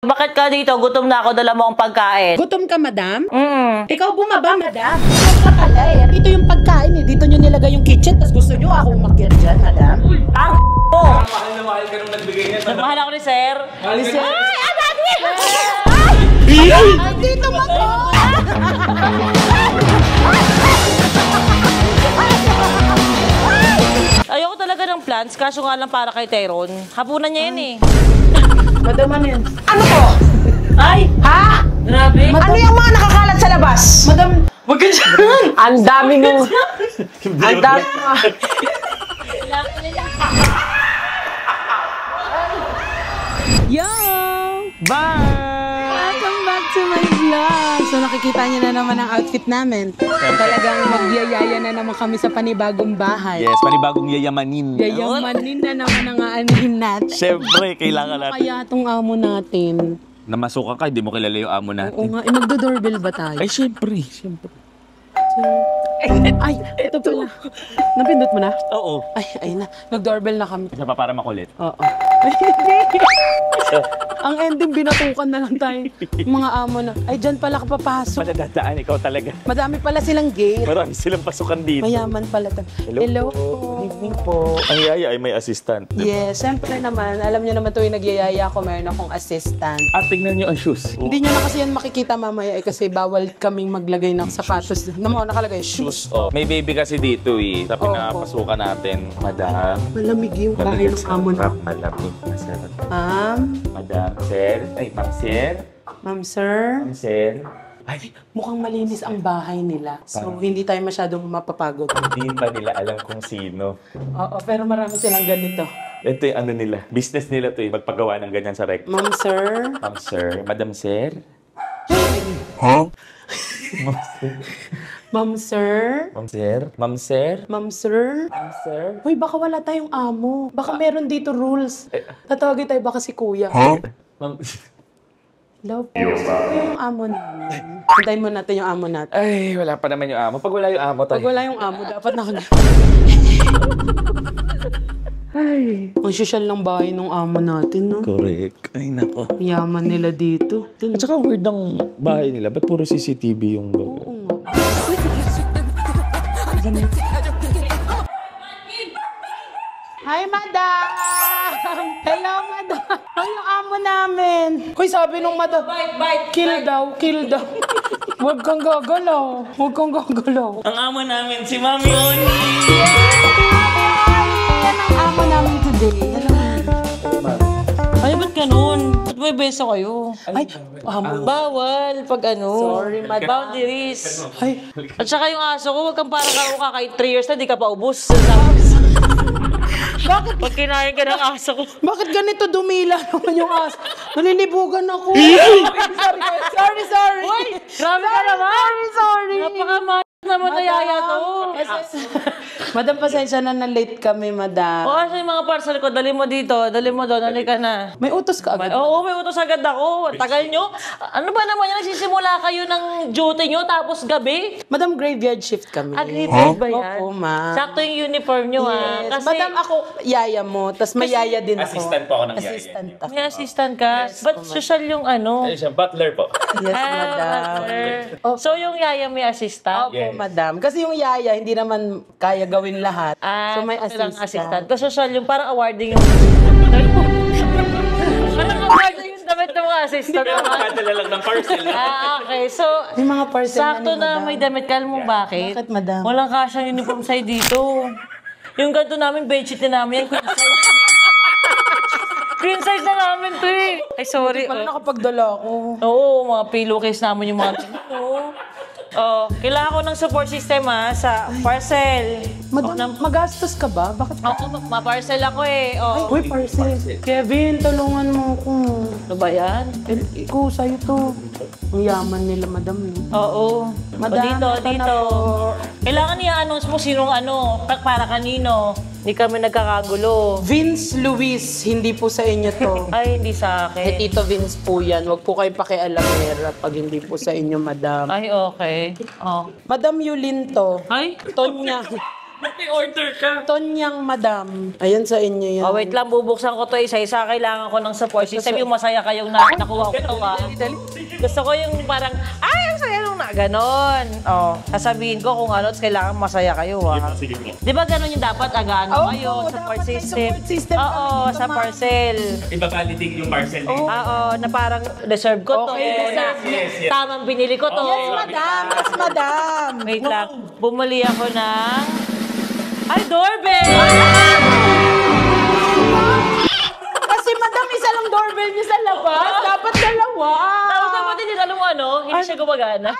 Bakit ka dito? Gutom na ako, dala mo ang pagkain. Gutom ka, madam? Ikaw bumaba, madam. Ito yung pagkain eh. Dito nyo nilagay yung kitchen, tapos gusto nyo ako umakyat dyan, madam? Ang po! Mahal na mahal ka nung nagbigay niya. Mahal ako ni sir. Mahal sir. Ay! Adati! Ay, dito mo ko! Ayoko talaga ng plants, kaso nga lang para kay Tyrone. Hapunan niya yan eh. Madam, ano yan? Ano po? Ay! Ha? Grabe! Ano yung mga nakakalat sa labas? Madam, Wag ka dyan! Ang dami mo. Ang dami mo. yo! Bye! Welcome back to my vlog! So nakikita niyo na naman ang outfit namin. Talagang magyayaya na naman kami sa panibagong bahay. Yes, panibagong yayamanin. Yayamanin na naman ang aanihin natin. Siyempre, kailangan Ano natin. kaya itong amo natin? Namasukan ka, hindi mo kilala yung amo natin. Oo nga, magdo-doorbell ba tayo? Ay, siyempre. Siyempre. Ay, ito pala. Napindot mo na? Oo. Ay na. Nag-doorbell na kami. Isa pa para makulit. Oo. Ay, hindi. Ang ending, binatukan na lang tayo. Mga amo na. Ay, dyan pala ka papasok. Madadadaan, ikaw talaga. Madami pala silang gate. Marami silang pasukan dito. Mayaman pala. Hello. Good evening po. Ang yaya ay may assistant. Yes, siyempre naman. Alam niyo naman tuwing nagyayaya ako, meron akong assistant. At tingnan niyo ang shoes. Hindi niyo na kasi yan makikita mamaya eh, kasi bawal kaming maglagay ng sapatos. Nakalagay, shoes. Oh, may baby kasi dito eh. Sa pinapasukan natin. Madam. Malamig yung bahay ng amo na. Malamig. Masarap. Ma'am, Madam, sir. Ay, ma'am, sir. ma'am sir. Ma'am, sir. Ay, Mukhang malinis ang bahay nila. So, hindi tayo masyadong mapapagod. hindi pa nila alam kung sino. Oo, pero marami silang ganito. Ito yung ano nila. Business nila to eh. Magpagawa ng ganyan sa rec. Ma'am sir. Ma'am, sir. Madam, sir. Ma'am sir. Ma'am, sir. Ma'am, sir. Ma'am sir. Ma'am, sir. Hoy, baka wala tayong amo. Baka meron dito rules. Tatawagin tayo baka si kuya. Ma'am. Love. Yung amo namin. Hintayin mo natin yung amo natin. Ay, wala pa naman yung amo. Pag wala yung amo tayo. Pag wala yung amo, dapat Ay, ang social ng bahay ng amo natin, no? Correct. Ay, nako. Yaman nila dito. At saka weird ang bahay nila. Ba't puro CCTV yung bago? Oo nga. Hi, madam! Hello, madam! Ay, yung amo namin. Hoy, sabi nung madam, kill daw. Huwag kang gagalaw. Ang amo namin, si Mami Oni! Yan ang amo namin today. Ay, ba't ganun? Ba't may beso kayo? Ay, amo. Bawal pag ano. Sorry, madam. Boundaries. Ay, At saka yung aso ko, huwag kang parang ka kahit 3 years na, di ka pa ubus. bakit? Pag kinain ka ng aso ko. Bakit ganito dumila naman yung aso? Nalilibugan ako. Sorry. Uy, grabe ka naman. Sorry. Napaka-mahal naman na yaya to. Madam, pasensya na late kami, madam. O, asa yung mga parcel ko? Dali mo dito, dali mo doon, halika na. May utos ka agad. Oo, may utos agad ako. Tagal nyo. Ano ba naman yan? Nagsisimula kayo ng duty nyo, tapos gabi? Madam, graveyard shift kami. Agreed ba yan? Opo, ma. Sakto yung uniform nyo, Yes. Kasi Madam, ako, yaya mo. Tapos may yaya din ako. Assistant po ako ng yaya. Assistant ako. may assistant ka. Ba't social yung ano? Ay, siya, butler po. Yes, madam. sir. Opo. So, yung yaya may assistant? Opo, Yes. madam. Kasi yung yaya, hindi naman kaya gawin lahat. So may kailangan assistant. Kasi social yung parang awarding yung... Parang awarding yung damit ng mga assistant naman. Nakadala lang ng parcel. Okay. So, May mga parcel sakto na ni na madam. may damit ka. Alam mo bakit? Bakit, madam? Walang kasyang uniform sa'yo dito. Yung ganito namin, bedsheet na namin yan. Queen size. Queen size na namin to eh. Ay, sorry. Paano nakapagdala ako? Oo, mga pillowcase namin yung mga ganito. Oh, kailangan ko ng support system sa parcel. Madam, magastos ka ba? Bakit? Ako, ma-parcel ako eh. Oh. Uy, parcel. Kevin, tulungan mo ako. Ano ba yan? Ikaw, sa'yo to. Ang yaman nila, madam. Oo. Madam, dito, ito na dito. po. Kailangan i-announce mo sinong para kanino. Hindi kami nagkakagulo. Vince Luis, hindi po sa inyo to. Ay, hindi sa akin. Tito Vince po yan. Huwag po kayo pakialamera pag hindi po sa inyo, madam. Ay, okay. Oh. Madam Yulin to. Ay? Tonya. May order ka. Tonyang madam. Ayan sa inyo yan. Oh, wait lang, bubuksan ko to isa-isa. Kailangan ko ng support system. Yung masaya kayong nakuha ko to, ha? Gusto ko yung parang, ay, ang saya nung na, ganon. Oh, sasabihin ko kung ano, kailangan masaya kayo, ha? Di ba ganon yung dapat, agano kayo, support dapat may system? support system Oo, kami sa dito, parcel. Iba-validate yung parcel. Oo, na parang deserve ko to. Okay, Na tamang binili ko to. Yes, madam. Yes, madam. Wait lang, bumuli ako ng... Ay, doorbell! Kasi madam, isa lang doorbell niyo sa labas. Dapat dalawa. Tapos dapat hindi alam mo ano, hindi siya gumagana.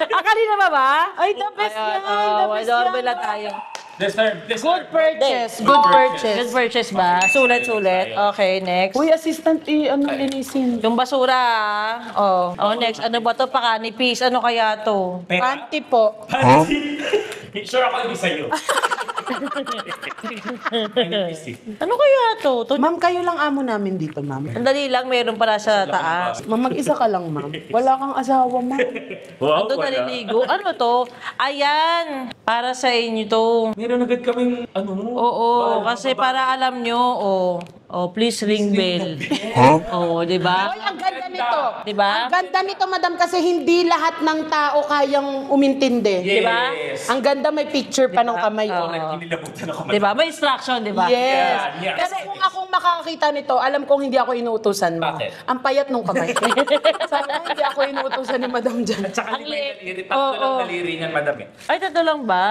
Kanina ba? Ay, the best yan. The May best doorbell yan. na tayo. Good purchase. Good purchase. Good purchase ba? Sulit. Okay, next. Uy, assistant, linisin. Yung basura, ah. Oh, next. Ano ba to? Pakanipis. Ano kaya to? Panty po. Sure ako ibig sa'yo. Ano kaya to? Ma'am, kayo lang amo namin dito, ma'am. Sandali lang, meron para sa taas. Ma'am, mag-isa ka lang, ma'am. Wala kang asawa, ma'am. Wow, Ito naliligo. Ano to? Ayan. Para sa inyo to. Meron agad kaming, ano mo? Oo, kasi para alam nyo, please ring bell. Oo, di ba? Uy, ang ganda nito. Diba? Ang ganda nito, madam, kasi hindi lahat ng tao kayang umintindi. Yes. Diba? Ang ganda, may picture pa ng kamay. Oo. Kinilabutan ako. Di ba? May instruction, di ba? Yes. Yeah. Kasi kung akong makakita nito, alam kong hindi ako inuutusan mo. Bakit? Ang payat nung kamay. Sana hindi ako inuutusan ni madam dyan. Tsaka Ang may liit. daliri. Tatlo lang daliri niyan, madam eh. Ay, tatlo lang ba?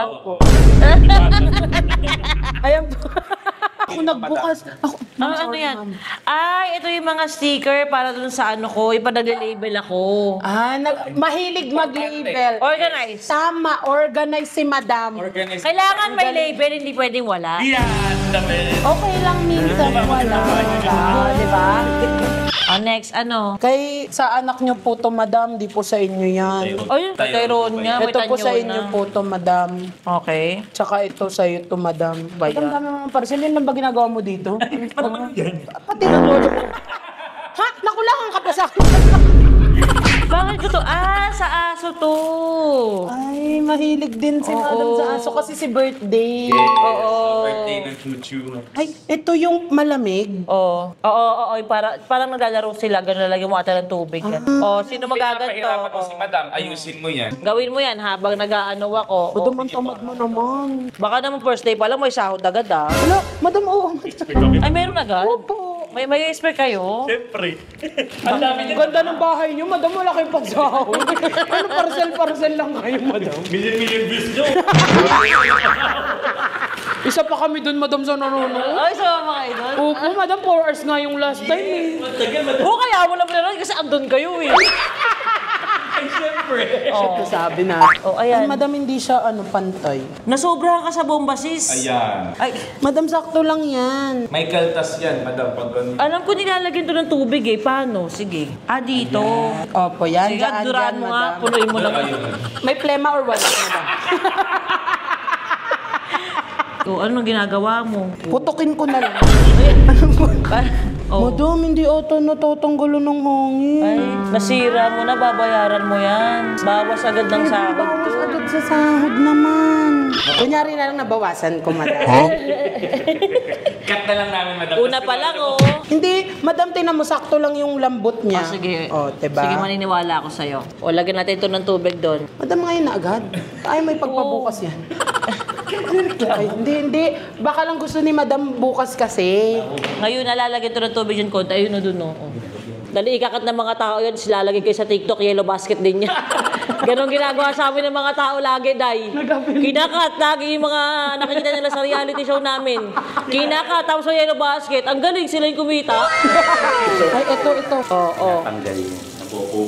Ayan po. Ako nagbukas. Ako, Ano yan? Ay, ito yung mga sticker para dun sa ano ko, ipadag-label ako. mahilig mag-label. Organize. Tama, organize si madam. Organize. Kailangan may label, hindi pwedeng wala. Yan, dami. Okay lang minsan, wala. Di ba? Next, ano? Kay sa anak niyo po to, madam, di po sa inyo yan. Ay, kay Ron nga, may Ito po sa tanyo inyo na. po to, madam. Okay. Tsaka ito sa iyo to, madam. Madam, dami mga parcel. Yan lang ba ginagawa mo dito? Pati na lolo mo. Ha? Nakulangan ka pa sa akin. Bakit ko to? Sa aso to. Ay, mahilig din si madam sa aso kasi si birthday. Oo. Birthday ng chuchu. Ay, ito yung malamig. Oo. Parang naglalaro sila, gano'n lagyan mo ata ng tubig. Sino magaganto? Pinapahirapan mo si madam, ayusin mo yan. Gawin mo yan habang nag-aano ako. Madam, ang tamad mo naman. Baka naman first day pa lang may sahod agad ah. Wala, madam, oo. Ay, meron agad? Opo. May expert kayo? Siyempre. Ang ganda ng bahay niyo, madam. Wala kayong pagsahod. Ano, parcel lang kayo, madam. Million views nyo. Isa pa kami dun, madam, sa nanonood. Ay, sumama kayo doon? Opo, madam, 4 hours nga yung last time eh. Kaya mo naman naroon kasi andun kayo eh. Ay, siyempre. Sabi na. Ayan. Ay, madam, hindi siya pantay. Nasobrahan ka sa bomba, sis. Ayan. Ay, Madam, sakto lang yan. May kaltas yan, madam. Pag ganun. alam ko nilalagyan to ng tubig eh. Paano? Sige. Dito. Opo, yan. Sige, Dyan, duran dyan, mo nga. madam. Punuin mo lang. Ayun. May plema or wala, madam? Ano ginagawa mo? Putukin ko na lang. Oh. Madam, hindi ata natatanggalan ng hangin. Ay, nasira mo na, babayaran mo yan. Bawas agad ng sahod Bawas to. agad sa sahod naman. Kunyari na lang nabawasan ko, madam. Cut na lang namin, madam. Una pa lang, oh. Hindi, madam, tinan mo, sakto lang yung lambot niya. Sige. Diba? Sige, maniniwala ako sa'yo. O, lagyan natin ito ng tubig doon. Madam, ngayon na agad. Ay, may pagpabukas yan. Ay, hindi. Baka lang gusto ni madam bukas kasi. Ngayon, nalalagyan ito ng tubig yung konti. Ayun, doon, oh. Dali, ikakat ng mga tao yun. Silalagay kayo sa TikTok, yellow basket din niya. Ganon ginagawa sa amin ng mga tao lagi, Day. Kinakat lagi yung mga nakikita nila sa reality show namin. Kinakat, tapos sa yellow basket. Ang galing sila yung kumita. Ay, ito. Oo. Tanggalin.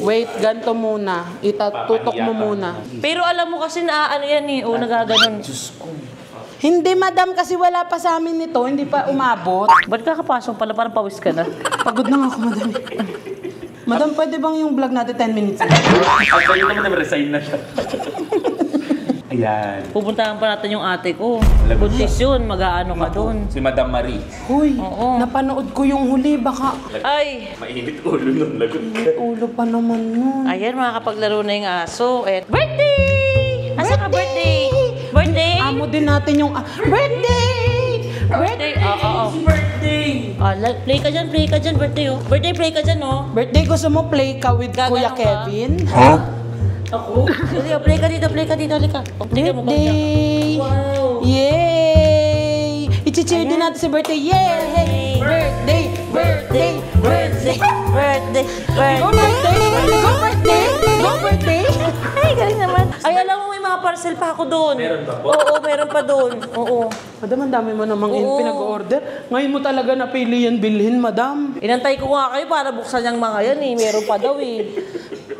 Wait, ganito muna. Itatutok mo muna. Pero alam mo kasi na ano yan eh. O, nagaganon. Hindi, madam, kasi wala pa sa amin nito. Hindi pa umabot. Ba't kakapasok pala? Parang pawis ka na. Pagod na nga ako, madam. Madam, pwede bang yung vlog natin 10 minutes? Actually naman resign na siya. Ay, Ayan. Pupuntahan pa natin yung ate ko. Buntis yun, mag-aano ka doon. Si Madam Marie. Huy, Oo. napanood ko yung huli. Baka Ay! Mainit ulo nun. Lagot ka. ulo pa naman nun. Ayan, makakapaglaro na yung aso. Et, birthday! Asa ka birthday? Birthday? Amo din natin yung... birthday! Birthday? Oo. Birthday! Play ka dyan, birthday oh. Birthday, play ka dyan oh. Birthday, gusto mo play ka with Gagano Kuya ka? Kevin? Ako? Play ka dito, halika. Tingnan mo kung Birthday! Wow! Yay! I-cheer din natin sa birthday. Yay! Birthday! Birthday! Birthday! Birthday! Go Birthday! birthday! Go birthday! Go birthday! Ay, galing naman. Ay, alam mo, may mga parcel pa ako doon. Meron pa po? Oo, meron pa doon. Oo. Madam, ang dami mo namang Oo. pinag-order. Ngayon mo talaga napili yan bilhin, madam. Inantay ko nga kayo para buksan yung mga yan eh. Meron pa daw eh.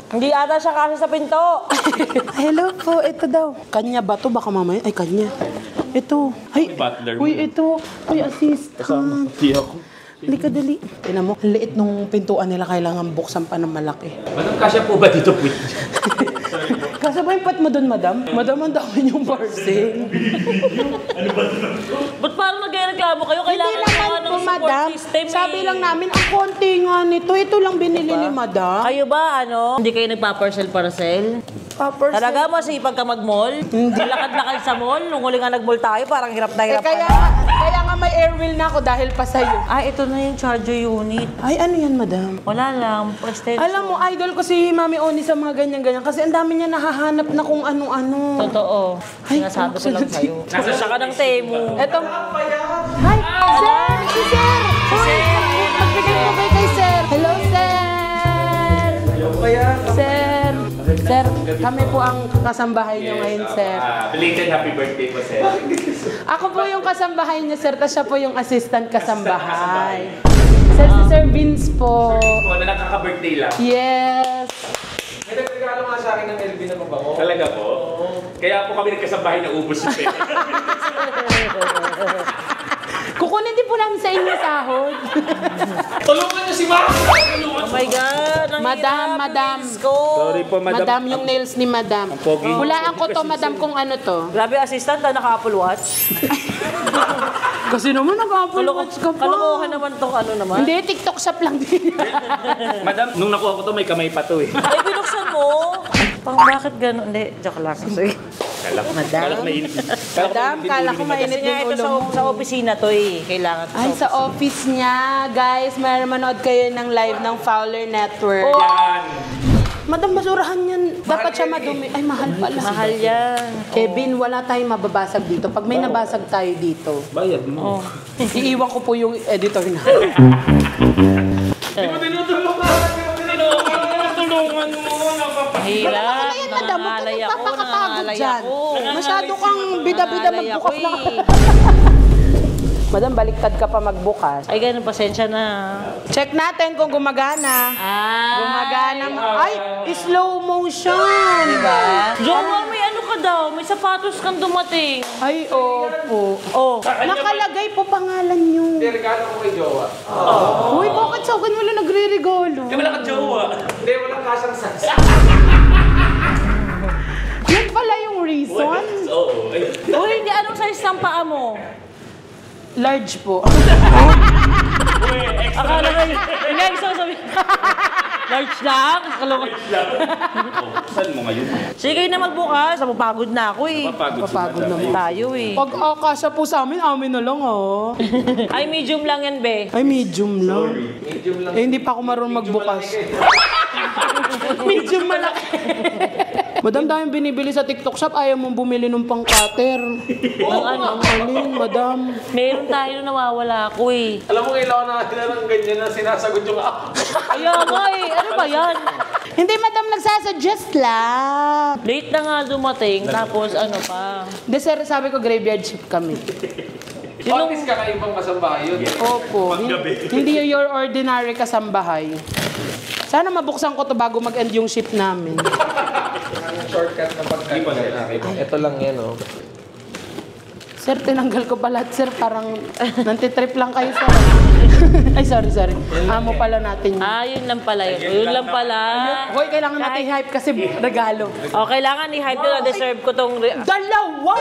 Hindi ata siya kasi sa pinto. Hello po, ito daw. Kanya ba to? Baka mamaya. Ay, kanya. Ito. Ay, Butler mo. uy, ito. Uy, assistant. Di ako. Halika, dali. Tingnan mo, ang liit nung pintuan nila, kailangan buksan pa ng malaki. Madam, kasya po ba dito po? Kasabay pat mo doon, madam? Madam, ang dami niyong parcel. Ba't parang nagreklamo kayo? Hindi Kailangan naman naman po, ng support madam. system eh. Sabi lang namin, ang konti nga nito. Ito lang binili ni madam. Kayo ba, ano? Hindi kayo nagpa-parcel? Papers. Talaga masipag ka mag-mall? Hindi. Lakad-lakad sa mall? Nung huli nga nag-mall tayo, parang hirap na Eh, hirap kaya nga may air wheel na ako dahil pa sa'yo. Ah, ito na yung charger unit. Ay, ano yan, madam? Wala lang. Extension. Alam mo, idol ko si Mami Oni sa mga ganyan-ganyan kasi ang dami niya nahahanap na kung ano-ano. Totoo. Ay, Sinasabi ko lang sunod sa'yo. Nasa siya ka ng Temu. Eto. Hi, sir! Si sir! Hoy, magbigay po kayo kay sir. Hello, sir! Sir! Sir, kami po ang kasambahay niyo ngayon, sir. Belated happy birthday po, sir. Ako po yung kasambahay niya, sir, tapos siya po yung assistant kasambahay. Sir, si Sir Vince po. O, na nakaka-birthday lang. Yes! May nagregalo nga sa akin ng LB na mabango. Talaga po? Kaya po kami nagkasabahay na ubos yung pera. Kukunin din po namin sa inyo sahod. Tulungan niyo si Ma! Oh my God! Ang Madam, hirap, madam. Diyos ko. Sorry po, madam. Madam, yung nails ni madam. pogi. Hulaan ko to, madam, kung ano to. Grabe, assistant, naka-Apple Watch. Kasi naman nag-Apple Watch ka pa. Kalokohan naman tong ano naman. Hindi, TikTok shop lang din. Madam, nung nakuha ko to, may kamay pa to eh. Ay, binuksan mo. Pang bakit gano'n? Hindi, joke lang. Sige. Kala ko, Madam. kala ko mainit. Madam, kala ko Kasi mainit nga yung ito ulo mo. sa opisina to eh. Kailangan to Ay, sa office niya. Guys, manood kayo ng live ng Fowler Network. Yan. Madam, basurahan yan. Dapat siya madumi. Ay, mahal pala. Mahal yan. Kevin, wala tayong mababasag dito. Pag may nabasag tayo dito, Bayad mo. iiwan ko po yung editor na. Tulungan mo. Hirap. Ano yan, madam? Huwag ka Nangangalay ako. nagpapakapagod Nangangalay dyan. ako. Masyado kang bida-bida Nangangalay magbukas ako na. eh. Madam, baliktad ka pa magbukas. Ay, ganun, pasensya na. Check natin kung gumagana. Ah. Gumagana. Ay, slow motion. Diba? Jowa, may ano ka daw? May sapatos kang dumating. Ay, opo. Oh. Nakalagay po pangalan niyo. Hindi, regalo ko kay Jowa. Uy, bakit sa akin wala nagre-regalo? Wala ka jowa. Hindi, walang kasang size. Yan pala yung reason. Oo. Ay, Uy, hindi. Anong size ng paa mo? Large po. Akala ko, hindi, sabi. Large lang? Kalungan. saan mo ngayon? Sige kayo na magbukas. Napapagod na ako eh. Papagod na mo. Tayo eh. Pag akasya po sa amin, amin na lang oh. Ay, medium lang yan, be. Ay, medium lang. Medium lang. Eh, hindi pa ako marunong magbukas. Medium malaki. Madam, dahil binibili sa TikTok shop, ayaw mong bumili ng pang-cutter. Ang ano? Ang alin, madam. Meron tayo na nawawala ako eh. Alam mo, kailangan na nila ng ganyan na sinasagot yung ako. Kaya nga eh. Ano ba yan? Hindi, madam, nagsasuggest lang. Late na nga dumating, tapos ano pa. Hindi, sir, sabi ko graveyard shift kami. Office ka kaibang kasambahay yun. Opo. Hindi your ordinary kasambahay. Sana mabuksan ko to bago mag-end yung shift namin. Shortcut na pagkain. Ito lang yan, oh. Sir, tinanggal ko pala, sir. Parang nantitrip lang kayo, sir. Ay, sorry. Amo pala natin yun. Ah, yun lang pala yun. Yun lang pala. Hoy, kailangan natin i-hype kasi regalo. O, kailangan i-hype ko na deserve ko tong... Dalawa!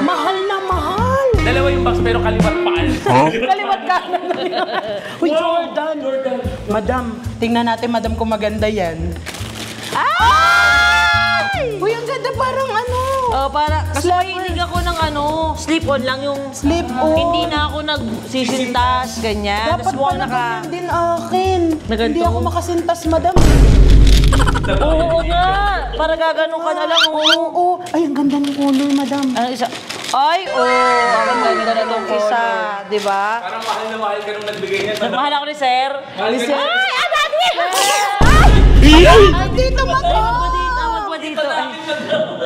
Mahal na mahal! Dalawa yung box pero kaliwat paan. Kaliwat ka na. Uy, Jordan. Madam, tingnan natin, madam, kung maganda yan. Ay! Uy, ang ganda, parang ano. Oh, para... Kasi mahilig ako ng slip-on lang yung... Slip-on. Hindi na ako nagsisintas, ganyan. Dapat Tapos mukhang pala ganyan din akin. Na ganito? Hindi ako makasintas, madam. Oo nga! Para gaganon ka na lang, Oo. Ay, ang ganda ng color, madam. Ano isa? Ay, ang ganda na itong isa. Di ba? Parang mahal na mahal ka nung nagbigay niya. Nagmahal ako ni Sir. Mahal ka na. Ay, anaki! Ay, dito, madam. Wag ba dito?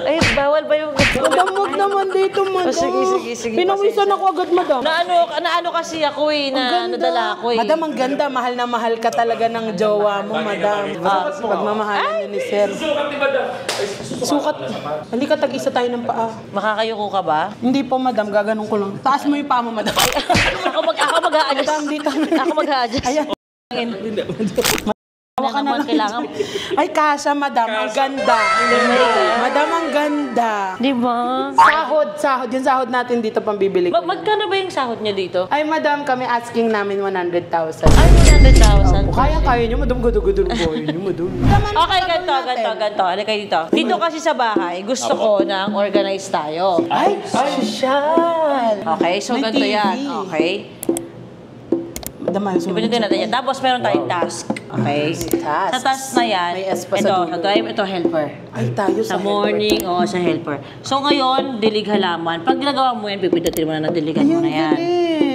Ay, bawal ba yung... Madam, wag naman dito, madam. Sige. Pinawisan ako agad, madam. Naano kasi ako eh, nadala ako eh. Madam, ang ganda. Mahal na mahal ka talaga ng jowa mo, madam. Pagmamahalan niyo ni sir. Sukat ni Madam. Sukat. Halika, tag-isa tayo ng paa. Makakayuko ka ba? Hindi po, madam. Gaganong ko lang. Taas mo yung paa mo, madam. Ako mag-a-adjust. Madam, dito. Ako mag-a-adjust. Ayan. Hawa ka naman kailangan. Ay, kasha, madam. Ang ganda. Madam, ang ganda. Di ba? Sahod. Yung sahod natin dito pang bibili ko. Magkano ba yung sahod niya dito? Ay, madam, kami asking namin 100,000. Ay, 100,000. Kaya nyo, madam. Gudu-gudu ng boy nyo, madam. Okay, ganito. Halika kayo dito. Dito kasi sa bahay, gusto ko na organize tayo. Ay, social. Okay, so May ganito TV. yan. Okay? Madam, ayos mo. Ipinutin natin yan. Tapos meron tayong task. Okay? Task. Sa task na yan, May S pa sa dulo. ito helper. Ay, tayo Sa helper. morning, sa helper. So ngayon, dilig halaman. Pag ginagawa mo yan, pipindutin mo na ng diligan mo na yan.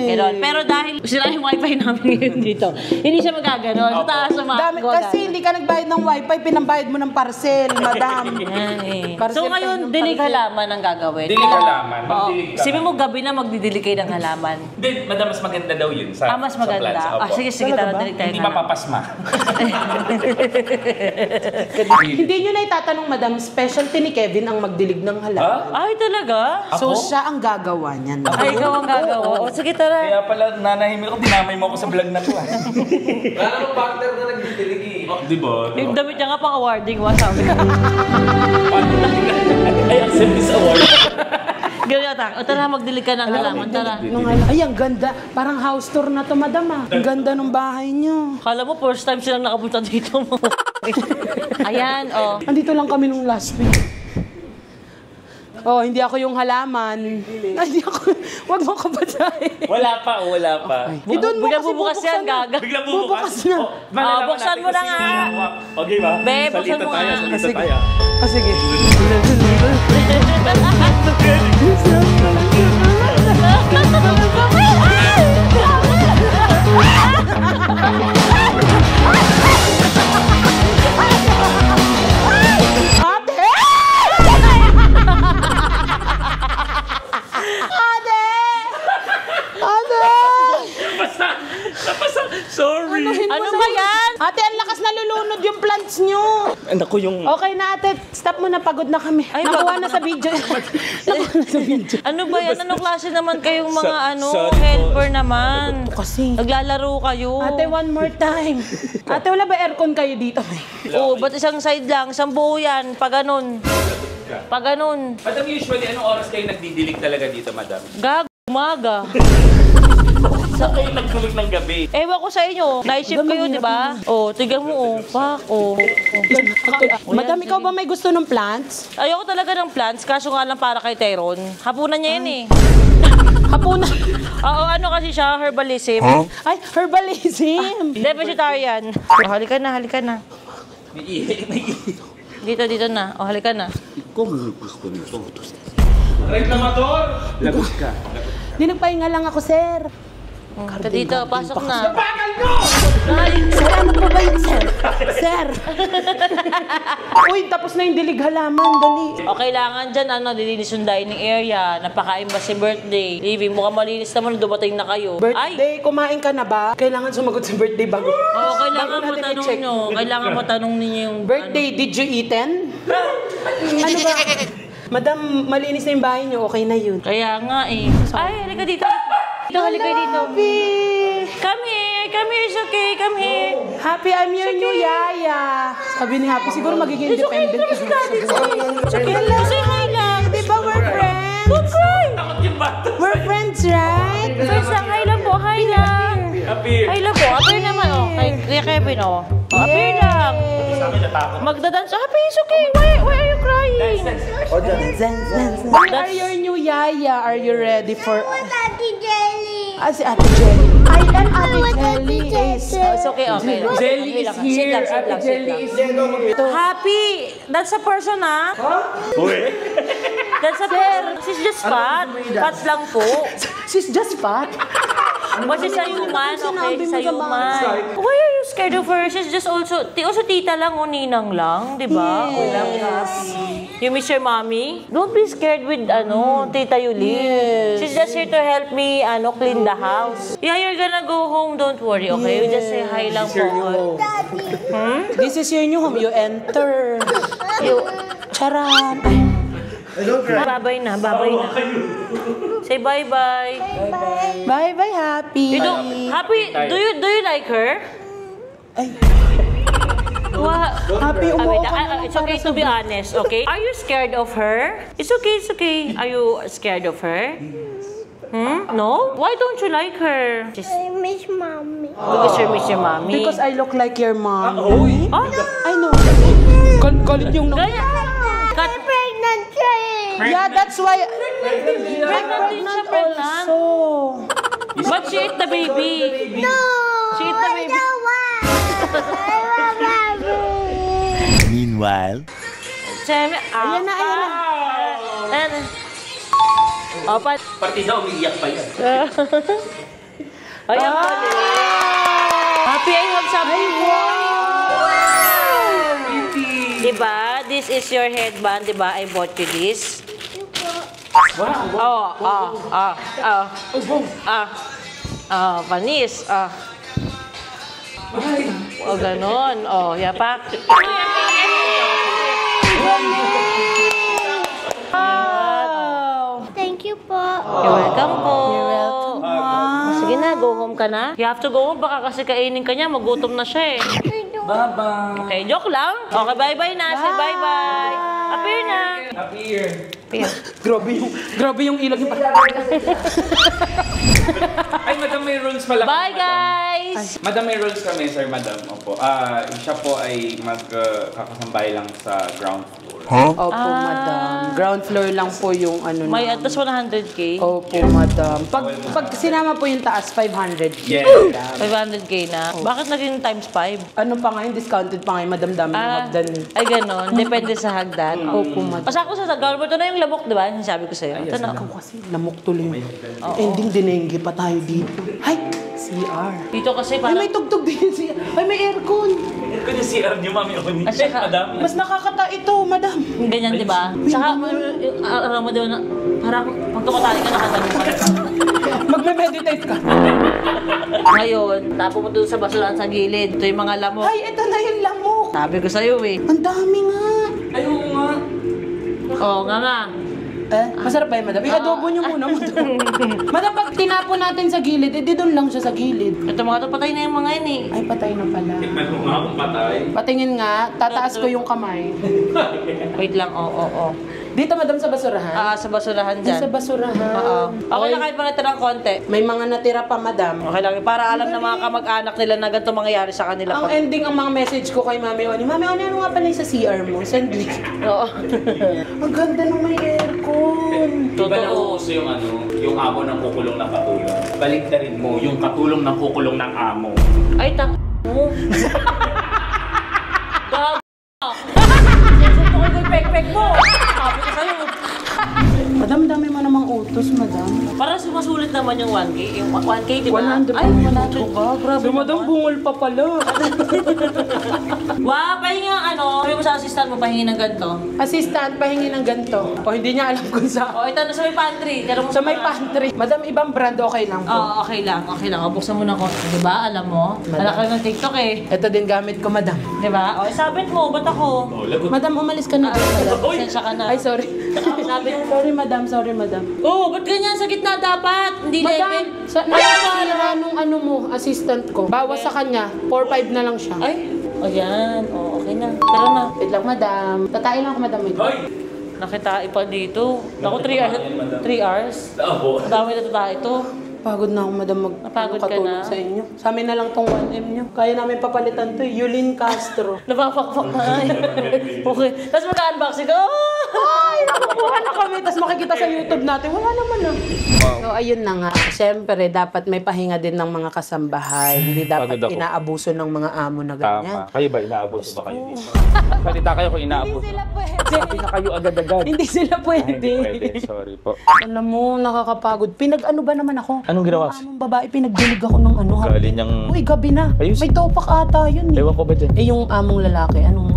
Ganon. Pero dahil sila yung wifi namin ngayon dito, hindi siya magkaganon. Sa taas sa Dami, kasi hindi ka nagbayad ng wifi, pinambayad mo ng parcel, madam. Yan eh. Parcel So pa ngayon, ng dilig parcel. halaman ang gagawin. Dilig halaman, Oo. magdilig ka. Sabi mo gabi na magdidilig kayo ng halaman. Hindi, madam, mas maganda daw yun sa Mas sa maganda. plants. Opo. Sige, Talaga tara, ba? dilig tayo. Hindi ng halaman. mapapasma. Hindi nyo na itatanong, madam, specialty ni Kevin ang magdilig ng halaman. Ay, talaga? So, siya ang gagawa niyan. Ay, ikaw ang gagawa. O, sige, tara. Kaya pala, nanahimik ko, dinamay mo ako sa vlog na to. Wala namang partner na nagdidilig eh. Di ba? Yung damit niya nga pang awarding, sabi ko. Ay, accept this award. Ganyan ata. O tara, magdilig ka ng halaman. Tara. Ay, ang ganda. Parang house tour na to, madam, ah. Ang ganda ng bahay nyo. Kala mo, first time silang nakapunta dito mo. Ayan, Andito lang kami nung last week. Oh, hindi ako yung halaman. Ay, hindi ako. Wag mo ko basahin. Wala pa. Doon mo Biglang kasi bubukas yan, gaga. Biglang Bubukas na. malalaman buksan natin mo na kung nga. sino yung hawak. Okay ba? Be, buksan mo nga. Salita tayo. Ah, sige. Ate! Ate! Ate! Sorry. Ano ba yan? Ate, ang lakas na lulunod yung plants nyo. Naku yung... Okay na, ate. Stop mo na. Pagod na kami. Ay, Nakuha na sa video. Nakuha na sa video. Ano ba yan? Anong klase naman kayong mga sorry po. helper naman? Kasi. Naglalaro kayo. Ate, one more time. Ate, wala ba aircon kayo dito? Oo, ba't isang side lang? Isang buo yan. Pag ganun. Pag ganun. Madam, usually, anong oras kayo nagdidilig talaga dito, madam? Gag, umaga. Saan kayo nagdilig ng gabi? Ewan ko sa inyo. Night shift kayo, di ba? Oh, tignan mo, Pak, Madam, ikaw ba may gusto ng plants? Ayoko talaga ng plants, kaso nga lang para kay Tyrone. Hapunan niya yan eh. Hapunan. Oo, ano kasi siya, herbalism. Ay, herbalism. Hindi, vegetarian. Oh, halika na. Dito na. Oh, halika na. Reklamador! Lagot ka. Di nagpahinga lang ako, sir. Ito dito, pasok na. Bakal nyo! Sir, ano po ba yun, sir? Sir. Uy, tapos na yung dilig halaman. Dali. O kailangan dyan, nililinis yung dining area, napakain ba si birthday, living, mukhang malinis naman, dumating na kayo. Birthday, kumain ka na ba? Kailangan sumagot sa birthday bago. Oo, kailangan Bago natin matanong i-check. nyo. Kailangan matanong ninyo yung... Birthday, did you eaten? Ano ba? Madam, malinis na yung bahay niyo, okay na yun. Kaya nga eh. Ay, halika dito. Dito, halika dito. Come here, it's okay, come here. Happy, I'm your new yaya. Sabi ni Happy, siguro magiging It's okay, independent. it's okay, it's okay. It's okay. Hello. Say hi lang. Di ba we're friends? Don't cry. We're friends, right? First lang, hi lang po, hi lang. Hi lang po, appear naman, oh. Kay Kevin, oh. Oh, appear lang. Magdadance. Happy, it's okay. Why are you crying? We are your new yaya. Are you ready for... Ate Jelly. Ah, si Ate Jelly. I am Ate Jelly. Is... Oh, it's okay, okay. Jelly is here. Sit lang, sit lang. Happy, that's a person, ah. That's a person. She's just fat. Fat lang po. She's just fat. But she's a human, okay? She's a human. Why are you scared of her? She's just also tita lang o ninang lang, di ba? Yes. You miss your mommy? Don't be scared with, Tita Yuli. Yes. She's just here to help me, clean the house. Yeah, you're gonna go home, don't worry, okay? You just say hi lang po. This is your new home. You enter. You... Charan. Ay. Babay na, babay na. Say bye-bye. Bye-bye, Happy. You don't, Happy, do you like her? Ay. What? Happy, Wait, umuo ka na it's okay to be honest, okay? Are you scared of her? It's okay, it's okay. Are you scared of her? No? Why don't you like her? Just I miss mommy. because you miss your mommy. Because I look like your mom. Oh, I know. Galit yung... Gaya. Kat, Pregnant siya eh. Yeah, that's why... pregnant din siya, pregnant. So... But she ate the baby. No. She ate the baby. I want mommy. Meanwhile, Siyempre, Ayan na, ayan na. Ayan na. Opa. Partida, umiiyak pa yan. Ayan pa din. Happy, I have something for you. Diba? This is your headband, diba? I bought you this. Panis. Ganon. Yapak. Thank you po. You're welcome po. You're welcome, sige na, go home ka na. You have to go home, baka kasi kainin ka niya, magutom na siya eh. Bye-bye. Okay, joke lang. Okay, bye-bye na. Say bye-bye. Appear na. Appear. Appear. Grabe yung ilag niya. Ay, madam, may rules pala. Bye, madam. guys! Madam, may rules kami, sir, madam. Opo. Siya po ay magkakasambay lang sa ground floor. Opo, madam. Ground floor lang po yung ano May na. atas 100K. Opo, madam. Pag sinama po yung taas, 500. Yes. 500K na. Bakit naging times 5? Ano pa nga yung discounted pa nga yung madam dami ng hagdan eh. Ay, ganon. Depende sa hagdan. Opo, madam. Pasako sa gawin mo. Ito na yung lamok, di ba? Yung sabi ko sa'yo. Ito na. Ako kasi lamok tuloy. Ending dinengge pa tayo dito. Ay, CR. Dito kasi Ay, parang... may tugtog din yung CR. Ay, may aircon. Aircon yung CR niyo, mami. Ako ni At saka- madam. Mas nakakata ito, madam. Ganyan, di ba? Saka, alam mo daw na, parang pag tumatali ka, nakatabi ka. Magme-meditate ka. Ngayon, tapo mo doon sa basurahan sa gilid. Ito yung mga lamok. Ay, ito na yung lamok. Sabi ko sa'yo eh. Ang dami nga. Ay, oo nga. Oo nga. Masarap ba yun, madam? I-adobo nyo muna, madam. Madam, pag tinapo natin sa gilid, edi doon lang siya sa gilid. Ito mga to, patay na yung mga yun eh. Ay, patay na pala. Tikman mo nga kung patay. Patingin nga, tataas ko yung kamay. Wait lang, oo. Dito, madam, sa basurahan? Sa basurahan Ay, dyan. sa basurahan. Oo. Okay lang kahit mga natira ng konti. May mga natira pa, madam. Okay lang, para alam ng mga kamag-anak nila na ganito mangyayari sa kanila. Ang ending, ang mga message ko kay Mami Oni, Mami Oni, ano nga pala yung sa CR mo? Send link. Oo. Ang ganda nung may aircon. Di ba Totoo. nauuso yung yung amo ng kukulong ng katulong? Baliktarin mo, yung katulong ng kukulong ng amo. Ay, mo. Gago. Susunod ko yung pek-pek mo. Sabi ko sa'yo. Madam, dami mo namang utos, madam. Para sumasulit naman yung 1K. Yung 1K, di ba? 100. Ay, 100 ba? Grabe So, madam, bungol pa pala. Wow, pahingi ng sabi mo sa assistant mo, pahingi ng ganito. Assistant, pahingi ng ganito. O, hindi niya alam kung sa... O, ito na sa may pantry. Tira mo Sa may pantry. Madam, ibang brand, okay lang po. Oo, okay lang. Okay lang. O, buksan mo na ko. Di ba? Alam mo? Alam ka ng TikTok eh. Ito din gamit ko, madam. Di ba? O, sabit mo. Ba't ako? Oh, lagot. Madam, umalis ka na. Pasensya ka na. Ay, sorry. Ako Sabi, Sorry, madam. oh, ba't ganyan? Sa gitna dapat. Hindi level. Madam, nakasira nung ano mo, assistant ko. Bawas sa kanya, 4-5 na lang siya. Ay, ayan. Oh, okay na. Tara na. Wait lang, madam. Tatain lang ako, madam. Wait lang. Nakita pa dito. Naku, 3 hours. Ang dami na tayo ito. Pagod na ako, madam, Napagod ka makatulog na? sa inyo. Sa amin na lang tong 1M nyo. Kaya namin papalitan to, Yulin Castro. Napapakpak na. Okay. Tapos mag-unboxing ko. Ay, nakukuha na kami. Tapos makikita sa YouTube natin. Wala naman ah. So, ayun na nga. Siyempre, dapat may pahinga din ng mga kasambahay. Hindi dapat Pagod ako. inaabuso ng mga amo na ganyan. Tama. Kayo ba, inaabuso ba kayo dito? Salita kayo kung inaabuso. Sabi na kayo agad-agad. Hindi sila Ay, pwede. hindi pwede. Sorry po. Alam mo, nakakapagod. Pinag-ano ba naman ako? Anong ginawa? Among babae, pinagdinig ako ng ano. Galing niyang... Uy, gabi na. Ayos. May topak ata yun eh. Ewan ko ba dyan? Eh, yung among lalaki, anong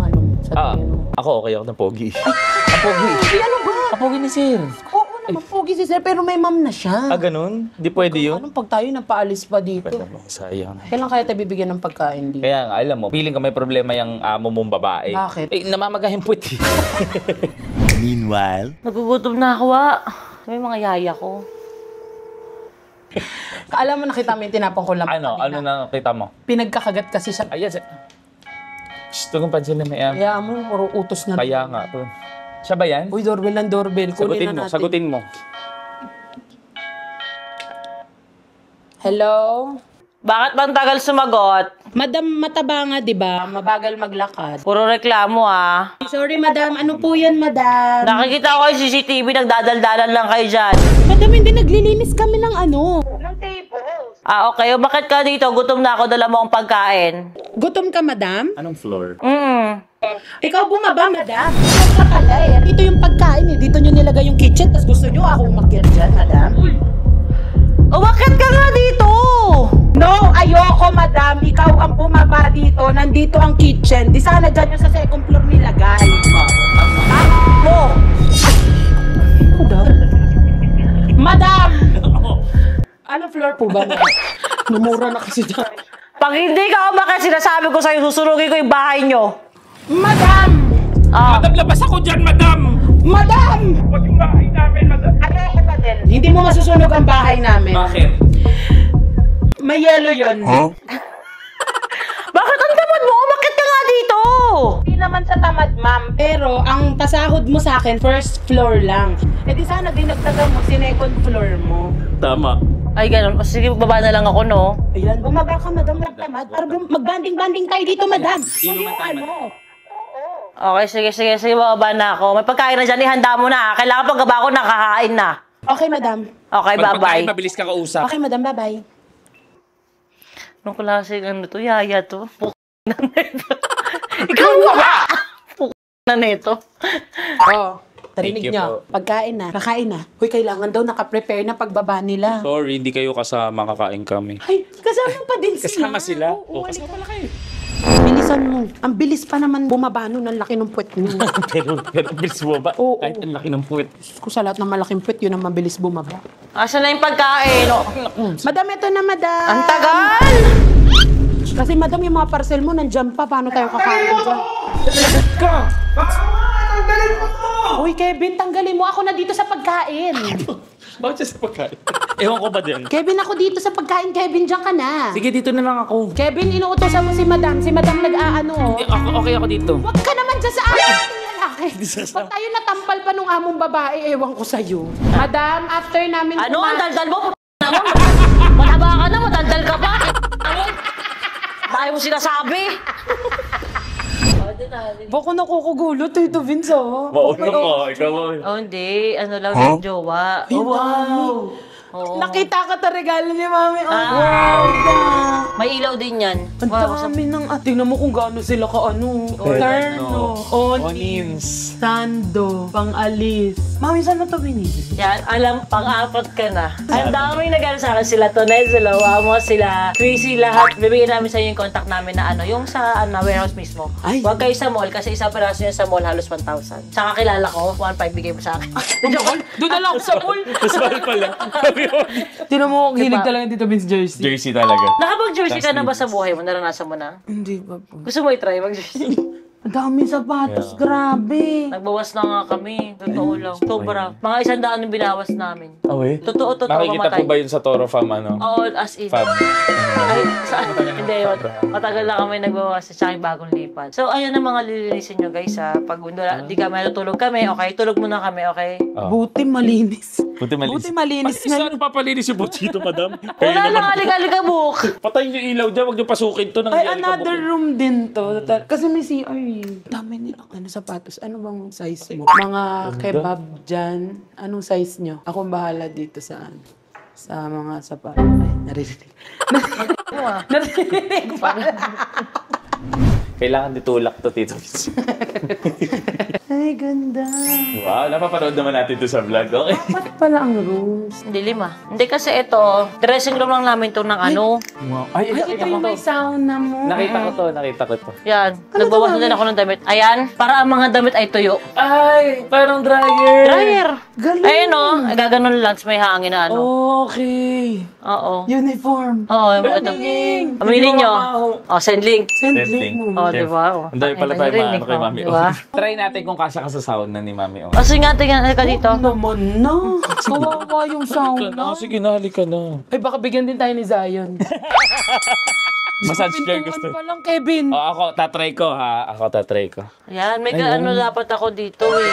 sa tingin mo? Ako okay ako ng pogi. Ang pogi. Ay, ano ba? Ang pogi ni sir. Oo naman, pogi si sir, pero may ma'am na siya. Ganun? Di pwede yun? Anong pag tayo napaalis pa dito? Sayang. Kailan kaya tayo bibigyan ng pagkain dito? Kaya nga, alam mo, feeling ko may problema yung amo mong babae. Bakit? Eh, namamagahin puwet eh. Meanwhile, Nagugutom na ako, May mga yaya ko. Alam mo, nakita mo yung tinapong ko lang. Ano na nakita mo? Pinagkakagat kasi siya. Ayan, sir. Shh, ito kong pansin na may Kaya mo, puro utos na. Kaya nga, to. Siya ba yan? Uy, doorbell ng doorbell. Kunin Sagutin na mo, natin. sagutin mo. Hello? Bakit bang tagal sumagot? Madam, mataba nga, di ba? Mabagal maglakad. Puro reklamo, Sorry, madam. Ano po yan, madam? Nakikita ko yung CCTV, nagdadaldalan lang kayo dyan. Madam, hindi naglilinis kami ng ano. Okay. Bakit ka dito? Gutom na ako, dala mo ang pagkain. Gutom ka, madam? Anong floor? Ikaw bumaba, madam. Ikaw pala eh. Ito yung pagkain eh. Dito nyo nilagay yung kitchen, tapos gusto nyo ako umakyat dyan, madam. Bakit ka nga dito? No, ayoko, madam. Ikaw ang bumaba dito. Nandito ang kitchen. Di sana dyan yung sa second floor nilagay. Mo! Madam! Ano floor po ba? Numura na kasi dyan. Pag hindi ka umakyat, sinasabi ko sa'yo, susunugin ko yung bahay nyo. Madam! Madam, labas ako dyan, madam! Madam! Huwag yung bahay namin, madam. Ayoko ba din? Hindi mo masusunog ang bahay namin. Bakit? May yellow yun. Bakit ang tamad mo? Umakyat ka nga dito! Hindi naman sa tamad, ma'am. Pero ang pasahod mo sa akin, first floor lang. Eh di sana dinagdagan mo, second floor mo. Tama. Ay, ganun. O, sige, baba na lang ako, no? Ayan, bumaba ka, madam, magtamad. Para magbanding-banding tayo dito, madam. Yung ano? Okay, sige, bababa na ako. May pagkain na dyan, ihanda mo na. Kailangan paggaba ko, nakakain na. Okay, madam. Okay, bye-bye. mabilis ka kausap. Okay, madam, bye-bye. Anong klaseng ano to? Yaya to? Na neto. Ikaw ba? Na neto. Oh, tarinig Thank you niyo. Pagkain na. Kakain na. Huy, kailangan daw naka-prepare na pagbaba nila. Sorry, hindi kayo kasama, kakain kami. Ay, kasama pa din sila. Kasama sila? Oo, Kasama pala kayo. Bilisan mo. Ang bilis pa naman bumaba nun. Ang laki ng puwet mo. pero bilis mo ba? Oo. Kahit ang laki ng puwet. Kung sa lahat ng malaking puwet, yun ang mabilis bumaba. Asa na yung pagkain? Madam, ito na, madam. Ang tagal! Kasi madam, yung mga parcel mo nandyan pa. Paano tayo kakain dyan? Uy, Kevin, tanggalin mo. Ako na dito sa pagkain. Bakit siya sa pagkain? Ewan ko ba din? Kevin, ako dito sa pagkain. Kevin, dyan ka na. Sige, dito na lang ako. Kevin, inuutosan mo si madam. Si madam nag-aano. Okay ako dito. Huwag ka naman dyan sa akin. Lalaki. Pag tayo natampal pa nung among babae, ewan ko sa'yo. Madam, after namin Ano ang daldal mo? Mataba ka na, matandal ka pa. Dahil mo sinasabi. Bako nakukugulo, Tito Vince, oh. Mauna ko, ikaw mo. Oh, hindi. Ano lang yung jowa. Ay, wow. Oo. Nakita ka ta regalo ni Mami. Oh, Ah. wow. May ilaw din yan. Ang dami ng... tingnan mo kung gaano sila ka ano. Terno. Onis. Sando. Pang-alis. Mami, saan mo ito binili? Yan, alam, pang-apat ka na. Ang daming nag-ano sa akin, sila Tonel, sila Wamo, sila Chrissy, lahat. Bibigyan namin sa inyo yung contact namin na ano, yung sa warehouse mismo. Ay. Huwag kayo sa mall kasi isang peraso yun sa mall halos 1,000. Saka kilala ko, 1,500 bigay mo sa akin. Doon na lang sa pool. Masal pala. Tinan mo, hilig talaga dito Vince jersey. Jersey talaga. Nakapag-jersey ka na ba sa buhay mo? Naranasan mo na? Hindi ba po? Gusto mo i-try mag-jersey? Ang dami sapatos, grabe. Nagbawas na nga kami. Totoo lang. Sobra. Mga 100 yung binawas namin. Away? Totoo, Nakikita mamatay. po ba yun sa Toro Farm, ano? Oo, as in. Fab. Ay, hindi yun. Matagal na kami nagbawas sa aking bagong lipat. So, ayun ang mga lilinisin nyo guys ha. Pag di kami natutulog kami, okay? Tulog muna kami, okay? Buti malinis. Buti Buti malinis Pati saan papalinis yung butito, madam? Wala lang, aligaligabok. Patayin yung ilaw dyan, huwag niyo pasukin to. Ay, another room din to. Kasi may CR eh. Dami nilang sapatos. Ano bang size mo? Mga kebab dyan. Anong size nyo? Ako bahala dito sa mga sapatos. Ay, narinig. Narinig pa. Kailangan ditulak to, Tito. Ay, ganda. Wow, napapanood naman natin to sa vlog. Okay. Dapat pala ang rooms. Hindi 5. Hindi kasi ito, dressing room lang namin to ng ano. Wow. Ay, Ay, ito yung may sauna mo. nakita ko to. Yan. Nagbawas na din ako ng damit. Ayan. Para ang mga damit ay tuyo. Ay, parang dryer. Dryer. Galing. Ayun o. Gaganon lang. May hangin na ano. Okay. Oo. Uniform. Oo. Ito. Aminin nyo. O, send link. Send Send link link. mo. O, diba? O. Ang dami pala Ay, tayo narinig maano kay ko. Mami. Diba? Try natin kung kasya ka sa sauna ni Mami. Oh. O, sige nga, tingnan ka dito. Naman na. Kawawa yung sauna. Sige na, halika na. Ay, baka bigyan din tayo ni Zion. Massage chair Pintuan gusto. pa lang, Kevin. Oh, ako, tatry ko ha. Yan. May ano dapat ako dito eh.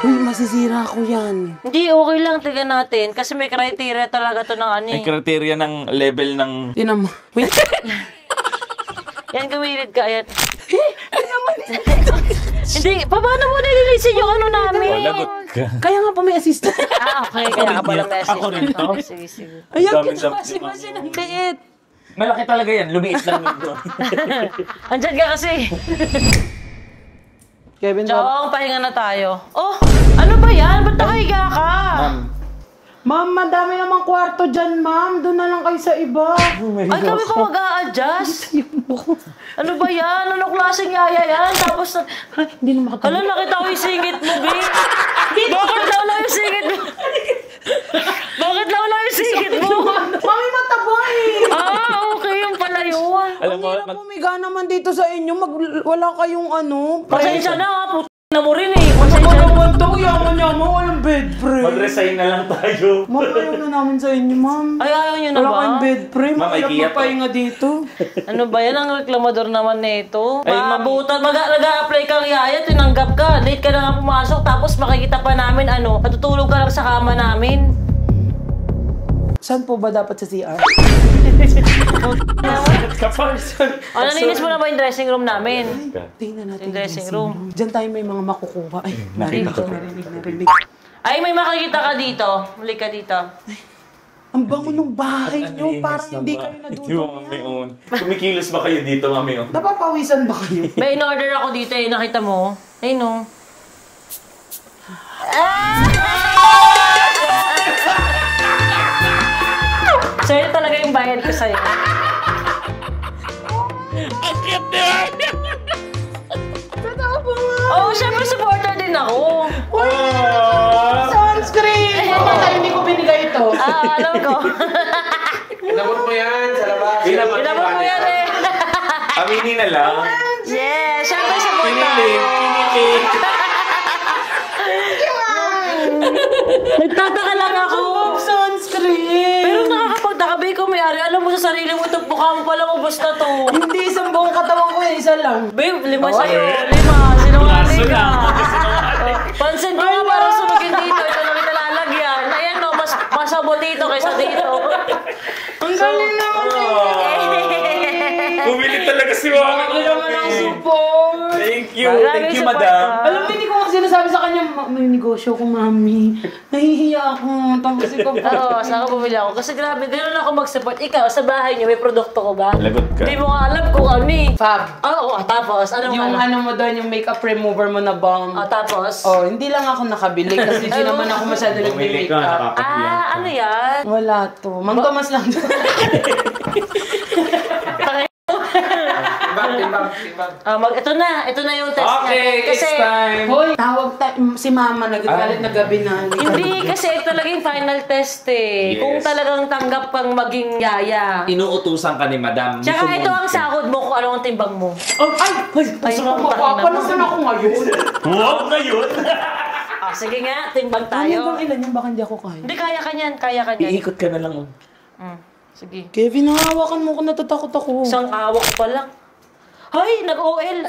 Uy, masisira ko yan. Hindi, okay lang. Tingnan natin. Kasi may criteria talaga to ng ano May eh. criteria ng level ng... Tinan mo. Wait. Yan, gumilid ka. Ayan. Hindi, paano mo nililisin yung ano namin? Oh, lagot ka. Kaya nga pa may assistant. Ah, okay. Kaya ka pala message. Ako rin to. Sige, sige. Ayan, Dami- kinakasi-masi ng liit. Malaki talaga yan. Lumiit lang nito. Andyan ka kasi. Kevin, Chong, pahinga na tayo. Oh, ano ba yan? Ba't nakahiga ka? Ma'am, madami namang kwarto dyan, ma'am. Doon na lang kayo sa iba. Ay, kami pa mag-a-adjust. Ano ba yan? Ano klaseng yaya yan? Tapos, Hindi na makatawa. hala, nakita ko yung singit mo, B. Bakit nawala yung singit mo? Bakit nawala yung singit mo? Mami, mataba eh. Ah, okay, yung pala yun. Alam mo, Hirap pumiga naman dito sa inyo. Wala kayong ano. Pasensya na, ha. Puto na mo rin eh. Pasensya na. Naman daw, yaman-yaman. Walang bed frame. mag-resign na lang tayo. Ma'am, ayaw na namin sa inyo, ma'am. Ay, ayaw nyo na Wala ba? kayong bed frame. Ma'am, Mahirap IKEA to. magpahinga dito. Ano ba yan? Ang reklamador naman nito. Ay, ma'am. Mabutan. Nag-a-apply kang yaya, tinanggap ka. Late ka na nga pumasok, tapos makikita pa namin ano, natutulog ka lang sa kama namin. Saan po ba dapat sa CR? O, nalinis mo na ba yung dressing room namin? Tingnan natin Yung dressing room. Diyan tayo may mga makukuha. Ay, narinig. Ay, may makikita ka dito. Muli ka dito. Ang bango ng bahay nyo. Parang hindi kayo nadudumi. Kumikilos ba kayo dito, Mami? Napapawisan ba kayo? May in-order ako dito eh. Nakita mo? Ayun o. Sa'yo talaga yung bayad ko sa'yo. Oo, syempre supporter din ako. Sunscreen! Ay, hindi ko binigay ito. Ah, alam ko. Inabot mo yan sa labas. Pinabot mo yan eh. Aminin na lang. Yes, syempre supporter. Kinilig. Nagtataka lang ako. Sunscreen! Pero nakakapagtakabay ko may-ari. Alam mo sa sarili mo ito, mukha mo palang ubos na to. Hindi isang buong katawan ko, isa lang. Babe, 5 sa'yo. 5. Sinungaling ka. Pansin ko nga parang sumugin dito. Ito na kita lalagyan. Ayan no, mas masabo dito kaysa dito. Ang galing naman. Bumili talaga si Mami. Ang naman ang support. Thank you. Maraming Thank you, support, madam. ah. Alam mo, hindi ko kasi sinasabi sa kanya, may negosyo ko, mami. Nahihiya ako. Tapos ikaw pa. Oo, saan ka bumili ako? Kasi grabe, gano'n ako mag-support. Ikaw, sa bahay niyo, may produkto ko ba? Lagot ka. Hindi mo nga alam kung ano eh. Fab. Oo, tapos, anong Yung ano? ano mo doon, yung makeup remover mo na bomb. Tapos? Oh, hindi lang ako nakabili kasi hindi naman ako masyado Bumili ka, nag-makeup. nakakapagyan. Ano yan? Wala to. Mang Tomas lang to. Ito na yung test Okay, natin. Kasi, it's time. Hoy, tawag si mama, nagagalit na gabi na. hindi, kasi ito talaga yung final test eh. Yes. Kung talagang tanggap kang maging yaya. Inuutusan ka ni Madam. Tsaka ito ang sahod mo kung ano ang timbang mo. Ay, mapapalasan ako ngayon. Huwag na yun! Sige nga, timbang Ano tayo. bang ilan yan? Baka hindi ako kaya. Hindi, kaya ka niyan, kaya ka niyan. Iikot ka na lang. Sige. Kevin, hawakan mo ko, natatakot ako. Isang awak pa lang. Hay, nag-OL.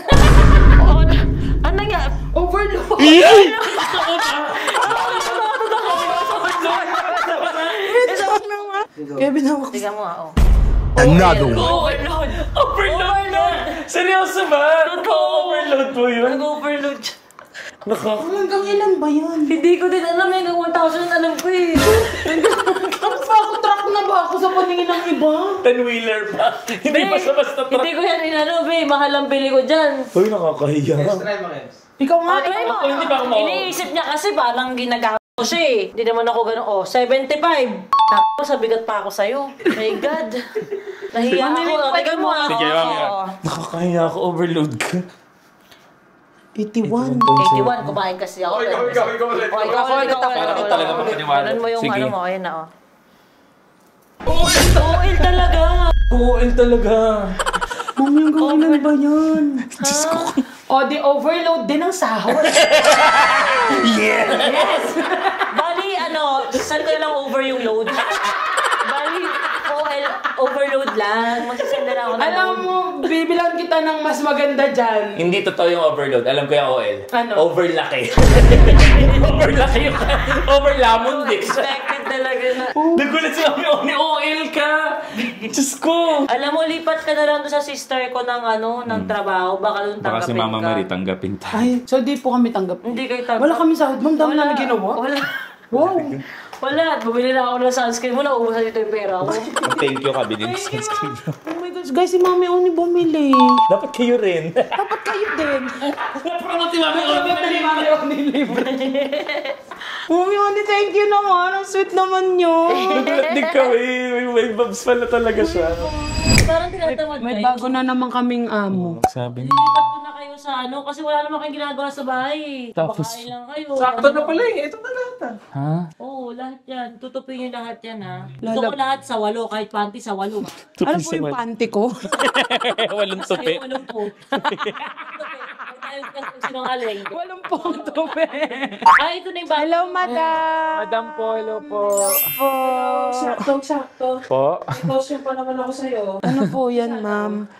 Ano nga? Overload. Kevin, hawak. Tingnan mo oh. Another one. Overload. Overload! Seryoso ba? Totoo, overload po yun. Nag-overload. Hanggang ilan ba yan? Hindi ko din alam, hanggang 1,000 alam ko eh. Tapos ba ako track na ba ako sa paningin ng iba? 10-wheeler pa. Hindi pa sa basta truck. Hindi ko yan inano, be. Mahal ang bili ko dyan. Uy, nakakahiya. Ikaw nga, Try mo. Hindi pa ako ma- Iniisip niya kasi parang ginagamit ko siya eh. Hindi naman ako ganun. 75. Ako, sa bigat pa ako sa'yo. My God. Nahiya ako. Tingnan mo ako. Sige, mamaya. Nakakahiya ako, overload ka. 81. 81, kumain kasi ako. Ikaw ulit. Parang talaga magpaniwala. Ganun mo yung Sige. ano mo. Ayan na, oh. OL talaga. OL talaga. Mami, hanggang ilan ba yan? O, di overload din ang sahod. Bali, saan ko na lang over yung load? Bali, OL, overload lang. Magsasenda na ako ng Alam load. mo, bibilang kita ng mas maganda dyan. Hindi totoo yung overload. Alam ko yung OL. Ano? Overlaki. Overlaki yung overlamon, Dix. Expected talaga na. Nagulat si Mami, ni OL ka. Diyos ko. Alam mo, lipat ka na lang doon sa sister ko ng ng trabaho. Baka doon tanggapin Baka si Mama ka. Marie tanggapin tayo. Ay, so di po kami tanggap. Hindi kayo tanggap. Wala kami sahod, ma'am. Dami namin ginawa. Wala. Wow. Wala. Bumili na ako ng sunscreen mo. Nauubusan dito yung pera ko. Thank you, Kabinin. Oh my gosh, guys, si Mami Oni bumili. Dapat kayo rin. Dapat kayo din. Promote si Mami Dapat na ni Mami Oni libre. Mami Oni, thank you naman. Ang sweet naman nyo. Nagulat din kami. May babs pala talaga siya. Parang tinatamad May kayo. bago na naman kaming amo. Sabi niya. Lipat ko na kayo sa kasi wala naman kayong ginagawa sa bahay. Tapos- Pakain lang kayo. Sakto na pala eh. Ito na lahat ah. Ha? Oo, lahat yan. Tutupin yung lahat yan ha. Gusto ko lahat sa 8, kahit panty sa 8. Alam po yung panty ko? Walong tupi. Ayaw, walang po. Ayaw kasi sinungaling. Walang pong tupe. Ay, ito na yung bago. Hello, madam. Madam po, hello po. Sakto. Po? Costume pa naman ako sa'yo. Ano po yan, ma'am?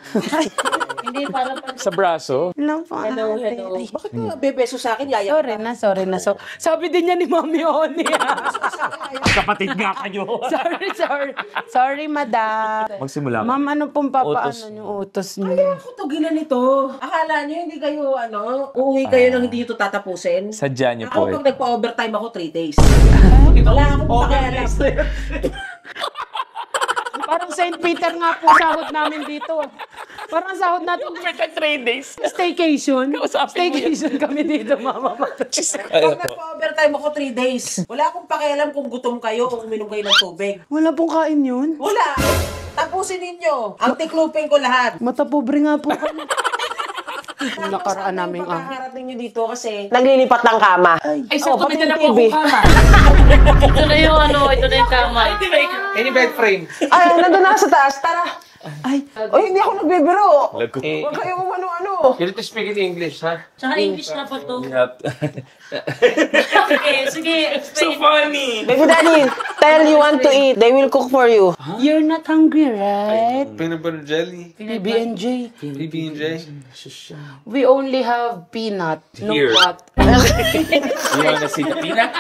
Hindi, parang Sa braso? Hello po. Hello. Bakit ka bebeso sa akin, yaya? Sorry na. So, sabi din niya ni Mami Oni. Kapatid nga kayo. Sorry, madam. Magsimula ka. Ma'am, ano pong papaano Utos. yung utos niyo? Kutugilan ito. Akala niyo hindi kayo, uuwi kayo nang hindi ito tatapusin? Sadya niyo Ako po eh. pag nagpa-overtime ako 3 days. Wala akong pakialam. Parang St. Peter nga po sahod namin dito. Parang sahod natin. 3 days. Staycation. Kausapin mo yan. Staycation kami dito, mama. Pag nagpa-overtime ako 3 days, wala akong pakialam kung gutom kayo o uminom kayo ng tubig. Wala pong kain yun. Wala. Tapusin ninyo. Ang tiklupin ko lahat. Mata pobre nga po kami. Yung nakaraan namin Makakarating nyo dito kasi Naglilipat ng kama. Ay, so kami na po TV. kama. ito na yung ito na yung kama. Any bed frame? Ay, nandun na sa taas. Tara. Ay, Oy, hindi ako nagbibiro. Lagot. Huwag kayong ano-ano. You need to speak in English, ha? Tsaka English na pa to. Yep. Sige, So explain. funny! Baby daddy, tell you want to eat. They will cook for you. you're not hungry, right? Peanut butter jelly, PB&J. PB&J. We only have peanut, no Here. what. You wanna see the peanut?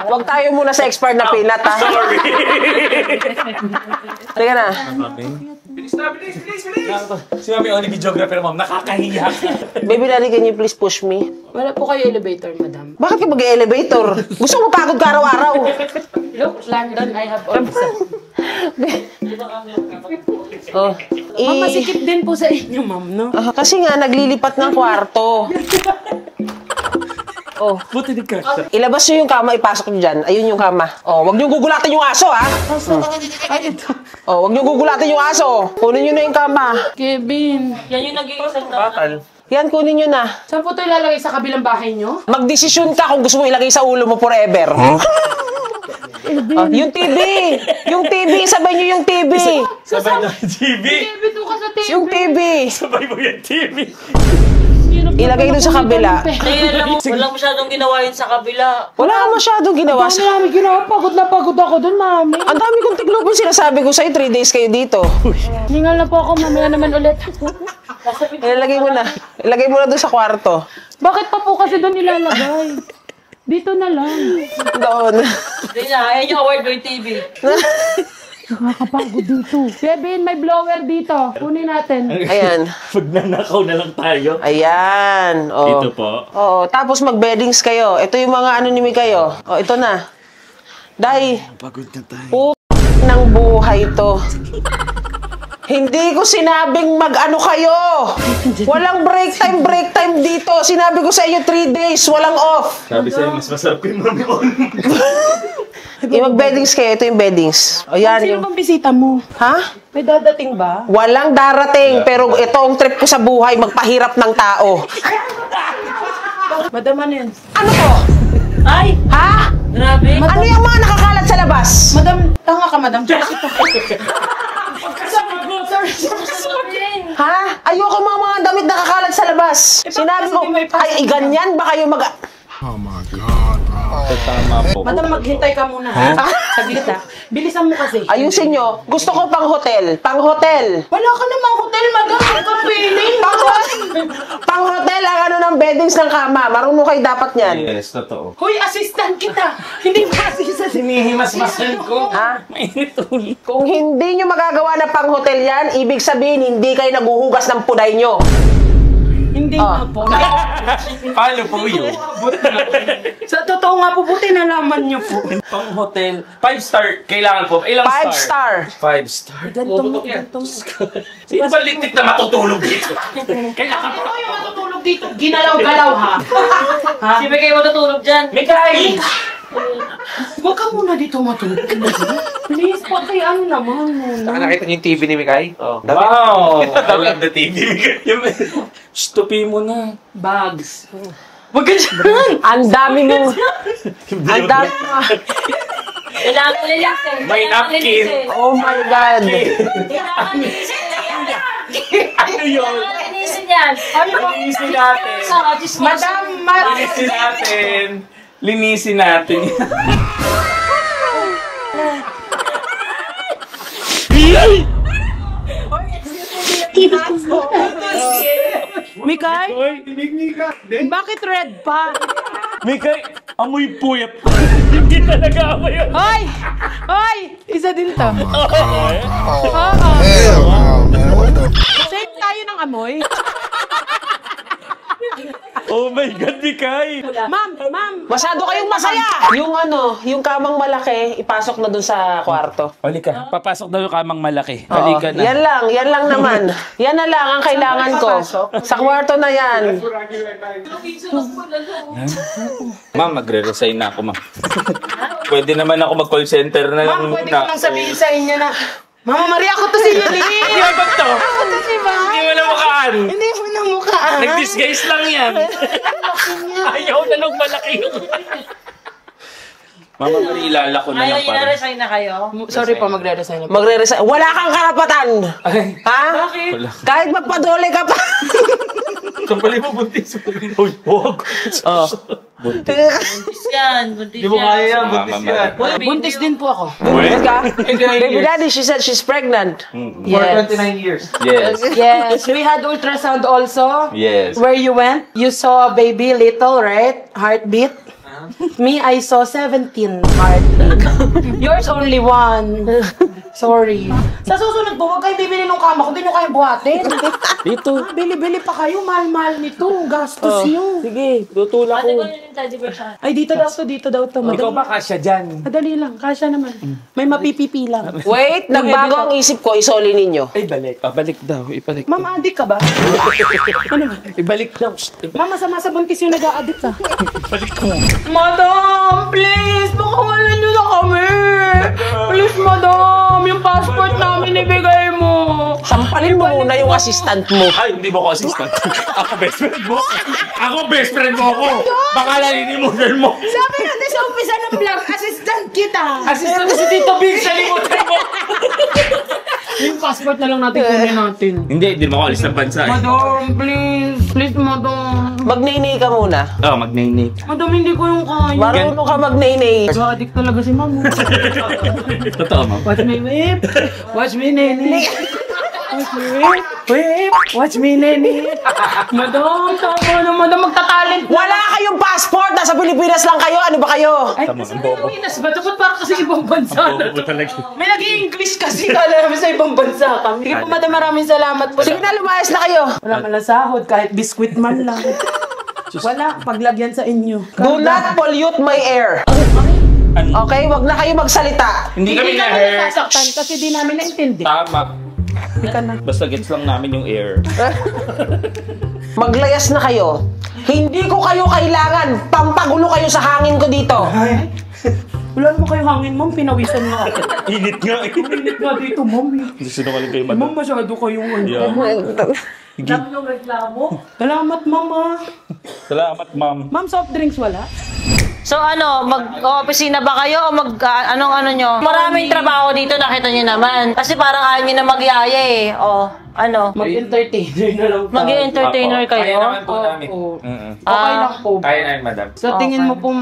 Huwag tayo muna sa expired na peanut, ha? Sorry! Teka na. Bilis na, bilis! Si Mami Oni, videographer, ma'am. Nakakahiya ka. Baby daddy, can you please push me? Wala po kayo elevator, madam. Bakit ka mag-elevator? Gusto mo mapagod ka araw-araw. Look, London, I have also. Oh. Ma'am, masikip din po sa inyo, ma'am, no? Kasi nga, naglilipat ng kwarto. Oh, Buti di ka. ilabas nyo yung kama, ipasok nyo dyan. Ayun yung kama. Oh, wag nyo gugulatin yung aso, ha? Ay, ito. Oh, wag niyo gugulatin yung aso. Kunin niyo na yung kama. Kevin. Yan yung nag-iisang na. Yan, kunin niyo na. Saan po ito ilalagay sa kabilang bahay nyo? Magdesisyon ka kung gusto mo ilagay sa ulo mo forever. Oh, yung TV! Yung TV! Sabay niyo yung TV! Sabay na TV. Kevin, doon ka sa TV. Yung TV! Sabay mo yung TV. Ilagay doon sa kabila. Kaya alam mo, walang masyadong ginawa yun sa kabila. Wala kang masyadong ginawa Ano sa... namin ginawa? Pagod na pagod ako doon, mami. Ang dami kong tiglupin sinasabi ko sa'yo, 3 days kayo dito. Hingal na po ako, mamaya naman ulit. Ilagay mo na. Ilagay mo na doon sa kwarto. Bakit pa po kasi doon ilalagay? Dito na lang. Doon. Hindi na, ayan yung award mo yung TV. Nakakapagod dito. Kevin, may blower dito. Kunin natin. Ayan. Magnanakaw na lang tayo. Ayan. Oh. Ito po. Oo, tapos mag-beddings kayo. Ito yung mga anonymous kayo. Oh, ito na. Day. Pagod na tayo. Ng buhay to. Hindi ko sinabing mag-ano kayo. Walang break time dito. Sinabi ko sa inyo 3 days, walang off. Sabi sa'yo, mas masarap yung mamon. Yung mag-beddings kayo, ito yung beddings. O yan Sino yung... bang bisita mo? Ha? May dadating ba? Walang darating, pero ito ang trip ko sa buhay, magpahirap ng tao. Madam, ano yan? Ano to? Ay! Ha? Grabe! Ano yung mga nakakalat sa labas? Madam, tanga ka, madam. Ha? Ayoko mga damit nakakalat sa labas. Sinabi ko, ay ganyan ba kayo mag... Tama po. Madam, maghintay ka muna, ha? Saglit, ha? Bilisan mo kasi. Ayusin nyo. Gusto ko pang hotel. Pang hotel. Wala ka namang hotel, madam. Huwag kang piling. Pang hotel ang ano ng beddings ng kama. Marunong kayo dapat yan. Yes, totoo. Hoy, assistant kita. Hindi ba assistant? Hinihimas-masan ko. Ha? Kung hindi nyo magagawa na pang hotel yan, ibig sabihin hindi kayo naguhugas ng puday nyo. Hindi nga po. Paano po yun? Sa totoo nga po, buti nalaman niyo po. Pang hotel. 5-star. Kailangan po. Ilang 5 star? star. 5-star. Sino ba litik na matutulog dito? Kailangan po. Ano yung matutulog dito? Ginalaw-galaw, ha? Ha? Sino kayo matutulog dyan? Mikay! Huwag ka muna dito matulog. Please, pati ano naman muna. Nakita niyo yung TV ni Mikay? Oh. Wow! I love the TV. Stupi mo na. Bags. Huwag ka dyan! Ang dami mo. Ang dami mo. Kailangan lilisin. May napkin. Oh my God. Kailangan lilisin. Ano yun? Kailangan linisin yan. Linisin natin. Madam, Linisin natin. Linisin natin. Mikay? Bakit red pa? Mikay, amoy puyat. Hindi talaga amoy yun. Hoy! Hoy! Isa din to. Same tayo ng amoy. Oh my God, Mikay. Ma'am! Masyado kayong masaya. Yung ano, yung kamang malaki, ipasok na dun sa kwarto. Halika. Papasok daw yung kamang malaki. Oo. Halika na. Yan lang naman. Yan na lang ang kailangan ko. Sa kwarto na yan. Ma'am, magre-resign na ako, ma'am. Pwede naman ako mag-call center na lang. Ma'am, pwede ko nang sabihin sa inyo na, Mama Maria, ako to si Yulin! Ano ba to? Ako to si Ma! Hindi mo na mukhaan. Hindi mo na mukhaan. Nag-disguise lang yan. Ayaw na nung malaki yung... Mama Maria, ilala ko na Ayaw lang niyo na para. resign na kayo? Sorry po, magre-resign na po. Magre-resign. Wala kang karapatan. Ha? Wala. Kahit magpadole ka pa. Kapali mo, buntis. Uy, huwag. Oh. Buntis. Buntis yan. Buntis Di mo yan. kaya yan, buntis yan. Buntis din po ako. Buntis ka? 29 Baby years. daddy, she said she's pregnant. For 29 years. Yes. Yes, we had ultrasound also. Yes. Where you went, you saw a baby little, right? Heartbeat. Me, I saw 17 heartbeat. Yours only 1. Sorry. Sa susunod po, huwag kayong bibili ng kama kung di nyo kayong buhatin. Dito. Bili-bili pa kayo, mahal-mahal nito. Gastos yun. Sige, tutulak Ate ko ko. yun yung teddy bear siya. Ay, dito daw to. Ikaw ba kasya dyan? Madali lang, kasya naman. May mapipipi lang. Wait, nagbago ang isip ko. Isoli ninyo. Ay, balik. Balik daw, ibalik. Ma'am, adik ka ba? Ano ba? Ibalik daw. Ma'am, masama sa buntis yung nag-a-addict ah. Ibalik mo. Madam, please, baka wala nyo na kami. Please, madam. ma'am, yung passport namin ibigay mo. Sampalin mo muna yung assistant mo. Ay, hindi mo ko assistant. Ako best friend mo. Ako best friend mo ako. Baka nalinimutan mo. Sabi natin sa umpisa ng vlog, assistant kita. Assistant si Tito Big, nalimutan mo. Yung passport na lang natin kunin natin. Hindi mo ako alis ng bansa. Madam, please. Please, madam. Magnay ka muna. Oo, mag-nay-nay. Madam, hindi ko yung kaya. Marunong ka magnay. Addict talaga si ma'am. Totoo, ma'am. Watch me whip. Watch me nene. Watch me whip. Whip. Watch me nene. Madam, tama na madam. Magtatalent. Wala kayong passport! Nasa Pilipinas lang kayo! Ano ba kayo? Ay, Tama, kasi ang bobo. Pilipinas ba? Dapat parang kasi ibang bansa na to. talaga. May nag-i-English kasi kala namin sa ibang bansa kami. Sige po madam, maraming salamat po. Sige na, lumayas na kayo. Wala malasahod, kahit biskwit man lang. Wala, paglagyan sa inyo. Do not pollute my air. Okay? Wag na kayo magsalita. Hindi kami Hindi na kami hair. nasasaktan kasi di namin naintindi. Tama. Hindi ka na. Basta gets lang namin yung air. Maglayas na kayo. Hindi ko kayo kailangan. Pampagulo kayo sa hangin ko dito. Ay, wala naman kayo hangin, ma'am. Pinawisan nga ako. Init nga eh. Init nga dito, ma'am. Hindi sinungaling kayo, Ma'am, madam. masyado kayong ano. Yeah. Dami yung reklamo. Salamat, ma'am. Salamat, ma'am. Ma'am, soft drinks wala? So ano, mag-opisina ba kayo o anong nyo? Maraming trabaho dito, nakita nyo naman. Kasi parang ayaw nyo na magyaya eh. O, ano? Mag-entertainer na lang tayo. Mag-entertainer kayo? Kaya naman po namin. Oo. Mm-mm. Okay lang po. Kaya namin, madam. Sa tingin mo po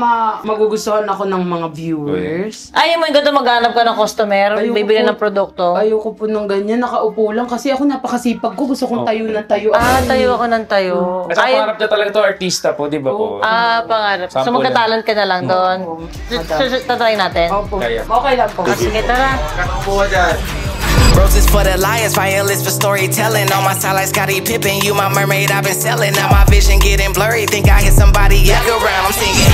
magugustuhan ako ng mga viewers? Ay, mo ganito maghanap ka ng customer, Ayoko bibili po. ng produkto. Ayoko po ng ganyan, nakaupo lang kasi ako napakasipag ko. Gusto kong tayo na tayo. Tayo ako ng tayo. At ang pangarap niya talaga to artista po, di ba po? Pangarap. So Sample magka-talent ka na lang doon. Tatry natin. Opo. Kaya. Okay lang po. Sige, tara. Roses for the liars, violets for storytelling. On my side like Scottie Pippen, you my mermaid, I've been selling. Now my vision getting blurry, think I hit somebody, yeah, go round, I'm singing.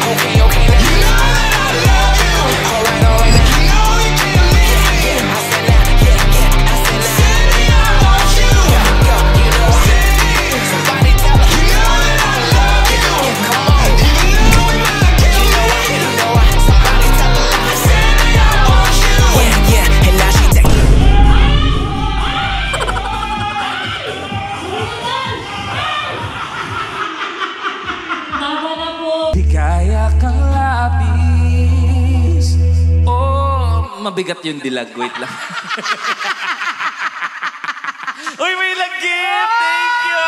Okay, okay, now you know that I love you. Alright, alright, now you know we can live. I said now, yeah, I said now. City, I want you. Yo, you know City, somebody tell her. You know that I love you. Come on, you know we like it. You know I, somebody tell her. City, I want you. Yeah, and now she take. Kaya kang labis. Oh, mabigat yung dilag. Wait lang. Uy, may lagim! Thank you!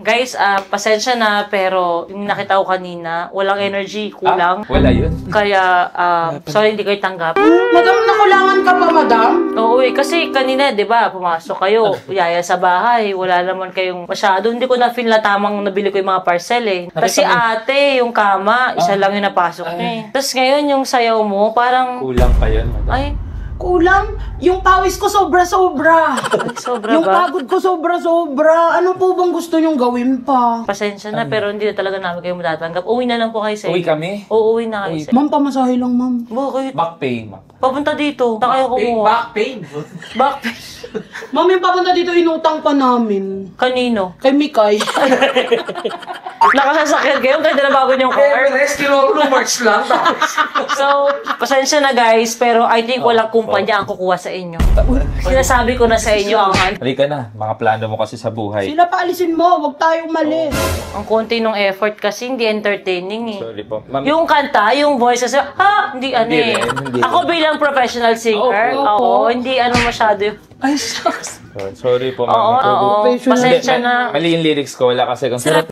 Guys, pasensya na pero yung nakita ko kanina, walang energy, kulang. Wala yun. Kaya, sorry hindi kayo tanggap. Madam, nakulangan ka pa, madam? Oo kasi kanina, di ba, pumasok kayo, yaya sa bahay, wala naman kayong masyado. Hindi ko na-feel na tamang nabili ko yung mga parcel eh. Kasi ate, yung kama, isa lang yung napasok niya eh. Tapos ngayon, yung sayaw mo, parang, Kulang pa yun, madam. ay, Kulang. Yung pawis ko sobra-sobra. sobra Yung ba? pagod ko sobra-sobra. Ano po bang gusto nyong gawin pa? Pasensya na, pero hindi na talaga namin kayo matatanggap. Uwi na lang po kayo sa Uwi kami? Uuwi na kayo sa Ma'am, pamasahe lang, ma'am. Bakit? Back pay, ma'am. Papunta dito. Saan kayo kumuha? Back pay? Bakit? Ma'am, yung papunta dito, inutang pa namin. Kanino? Kay Mikay. Nakasasakyan kayo? Kaya na bago niyong car? March lang. So, pasensya na guys, pero I think walang kumpanya ang kukuha sa inyo. Sinasabi ko na sa inyo ang Halika na. Mga plano mo kasi sa buhay. Sila paalisin mo, wag tayong mali. ang konti ng effort kasi hindi entertaining eh. Sorry po. Ma'am, Yung kanta, yung voice kasi, hindi ano Hindi eh. rin, hindi Ako bilang professional singer, Opo. hindi ano masyado yung... Ay, shucks. sorry po, Oo, ma'am. oo. Pasensya na. Mali yung lyrics ko. Wala kasi kung sarap.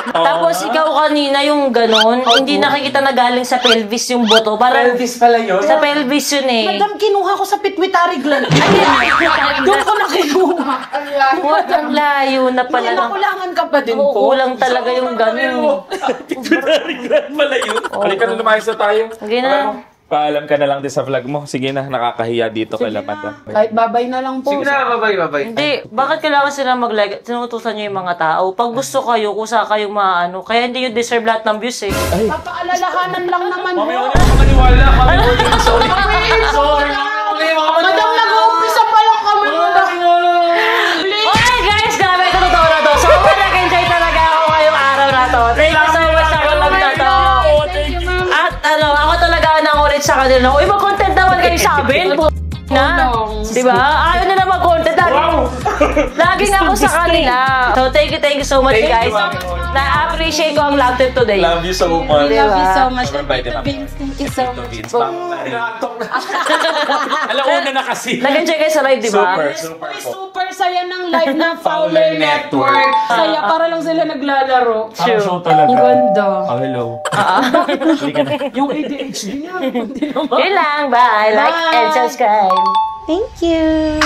Tapos ikaw kanina yung ganon, hindi nakikita na galing sa pelvis yung boto. Parang pala yun? sa pelvis yun eh. Madam, kinuha ko sa pituitary gland. Doon ko na kinuha. Ang layo na pala. Nakulangan ka pa din Oo, po. kulang talaga yung ganon. pala yun. Halika na lumayas na tayo. Sige na. Alam mo, paalam ka na lang din sa vlog mo. Sige na, nakakahiya dito kay Madam. Kahit babay na lang po. babay. Hindi, bakit kailangan sila mag-like? Tinutusan nyo yung mga tao. Pag gusto kayo, kusa kayong maano. Kaya hindi nyo deserve lahat ng views eh. Papaalalahanan lang naman po. Maniwala kami. Sorry. Madam, nag-uumpisa pa lang kami. Okay guys, grabe ito totoo na to. So, nag-enjoy talaga ako ngayong araw na to. Thank you so much sa vlog na to. At ako talaga Diba? Ayaw nila mag-content. Laging ako sa kanila. So, thank you so much, guys. Na-appreciate ko ang love trip today. Love you so much. Love you so much. Thank you so much. Alauna na kasi. Nag-enjoy kayo sa live, diba? Super po. Super saya ng live ng Fowler Network. Saya para lang sila naglalaro. Ang show talaga. Ang ganda. Oh, hello. Yung ADHD niya. Hindi naman. Yun lang. Bye. Like and subscribe. Thank you.